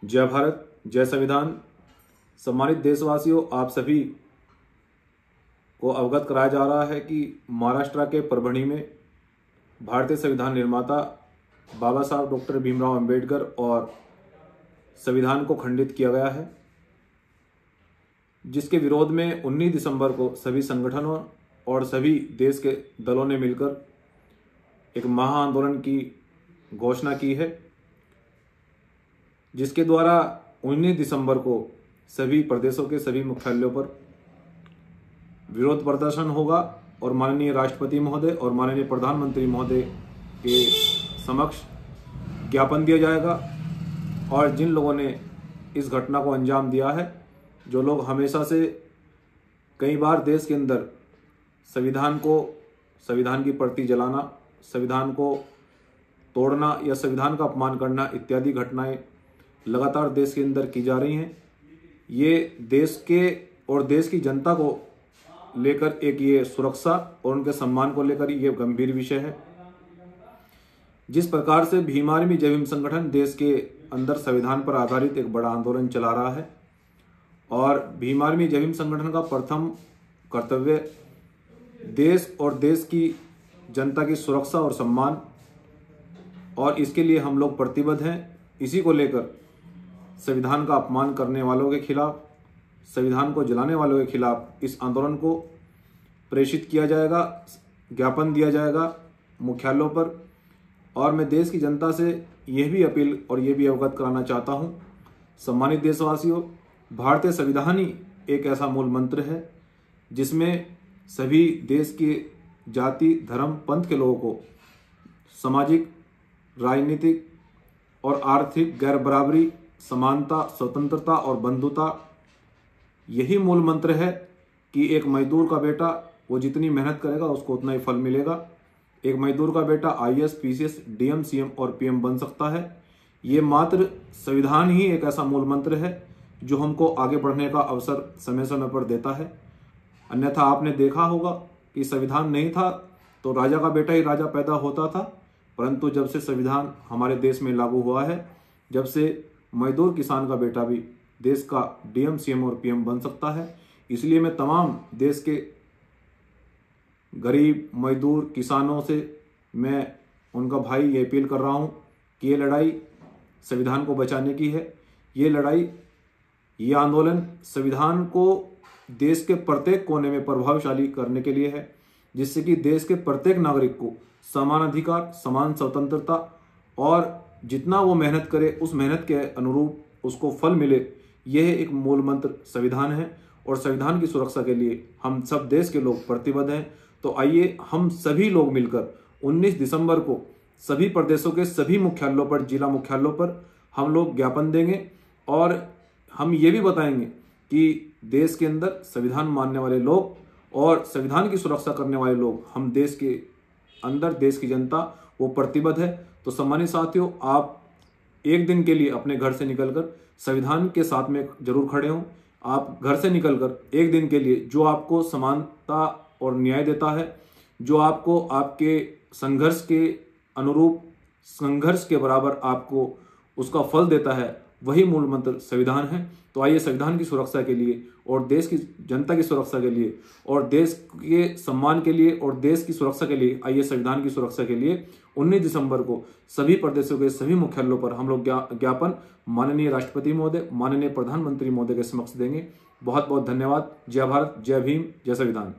जय भारत, जय संविधान। सम्मानित देशवासियों, आप सभी को अवगत कराया जा रहा है कि महाराष्ट्र के परभणी में भारतीय संविधान निर्माता बाबा साहब डॉक्टर भीमराव अंबेडकर और संविधान को खंडित किया गया है, जिसके विरोध में 19 दिसंबर को सभी संगठनों और सभी देश के दलों ने मिलकर एक महाआंदोलन की घोषणा की है, जिसके द्वारा 19 दिसंबर को सभी प्रदेशों के सभी मुख्यालयों पर विरोध प्रदर्शन होगा और माननीय राष्ट्रपति महोदय और माननीय प्रधानमंत्री महोदय के समक्ष ज्ञापन दिया जाएगा। और जिन लोगों ने इस घटना को अंजाम दिया है, जो लोग हमेशा से कई बार देश के अंदर संविधान की प्रति जलाना, संविधान को तोड़ना या संविधान का अपमान करना इत्यादि घटनाएं लगातार देश के अंदर की जा रही हैं, ये देश के और देश की जनता को लेकर एक ये सुरक्षा और उनके सम्मान को लेकर ये गंभीर विषय है। जिस प्रकार से भीम आर्मी जय भीम संगठन देश के अंदर संविधान पर आधारित एक बड़ा आंदोलन चला रहा है और भीम आर्मी जय भीम संगठन का प्रथम कर्तव्य देश और देश की जनता की सुरक्षा और सम्मान, और इसके लिए हम लोग प्रतिबद्ध हैं। इसी को लेकर संविधान का अपमान करने वालों के खिलाफ, संविधान को जलाने वालों के खिलाफ इस आंदोलन को प्रेषित किया जाएगा, ज्ञापन दिया जाएगा मुख्यालयों पर। और मैं देश की जनता से यह भी अपील और यह भी अवगत कराना चाहता हूं, सम्मानित देशवासियों, भारतीय संविधान ही एक ऐसा मूल मंत्र है जिसमें सभी देश के जाति, धर्म, पंथ के लोगों को सामाजिक, राजनीतिक और आर्थिक गैर बराबरी, समानता, स्वतंत्रता और बंधुता, यही मूल मंत्र है कि एक मजदूर का बेटा वो जितनी मेहनत करेगा उसको उतना ही फल मिलेगा। एक मजदूर का बेटा आईएएस, पीसीएस, डीएम, सीएम और पीएम बन सकता है। ये मात्र संविधान ही एक ऐसा मूल मंत्र है जो हमको आगे बढ़ने का अवसर समय समय पर देता है। अन्यथा आपने देखा होगा कि संविधान नहीं था तो राजा का बेटा ही राजा पैदा होता था, परंतु जब से संविधान हमारे देश में लागू हुआ है, जब से मजदूर किसान का बेटा भी देश का डीएम, सीएम और पीएम बन सकता है। इसलिए मैं तमाम देश के गरीब, मजदूर, किसानों से मैं उनका भाई ये अपील कर रहा हूँ कि ये लड़ाई संविधान को बचाने की है। ये लड़ाई, ये आंदोलन संविधान को देश के प्रत्येक कोने में प्रभावशाली करने के लिए है, जिससे कि देश के प्रत्येक नागरिक को समान अधिकार, समान स्वतंत्रता और जितना वो मेहनत करे उस मेहनत के अनुरूप उसको फल मिले। यह एक मूल मंत्र संविधान है और संविधान की सुरक्षा के लिए हम सब देश के लोग प्रतिबद्ध हैं। तो आइए हम सभी लोग मिलकर 19 दिसंबर को सभी प्रदेशों के सभी मुख्यालयों पर, जिला मुख्यालयों पर हम लोग ज्ञापन देंगे और हम ये भी बताएंगे कि देश के अंदर संविधान मानने वाले लोग और संविधान की सुरक्षा करने वाले लोग, हम देश के अंदर, देश की जनता वो प्रतिबद्ध है। तो सम्मानित साथियों, आप एक दिन के लिए अपने घर से निकलकर संविधान के साथ में जरूर खड़े हों। आप घर से निकलकर एक दिन के लिए जो आपको समानता और न्याय देता है, जो आपको आपके संघर्ष के अनुरूप, संघर्ष के बराबर आपको उसका फल देता है, वही मूल मंत्र संविधान है। तो आइए संविधान की सुरक्षा के लिए और देश की जनता की सुरक्षा के लिए और देश के सम्मान के लिए और देश की सुरक्षा के लिए, आइए संविधान की सुरक्षा के लिए 19 दिसंबर को सभी प्रदेशों के सभी मुख्यालयों पर हम लोग ज्ञापन माननीय राष्ट्रपति महोदय, माननीय प्रधानमंत्री महोदय के समक्ष देंगे। बहुत बहुत धन्यवाद। जय भारत, जय भीम, जय संविधान।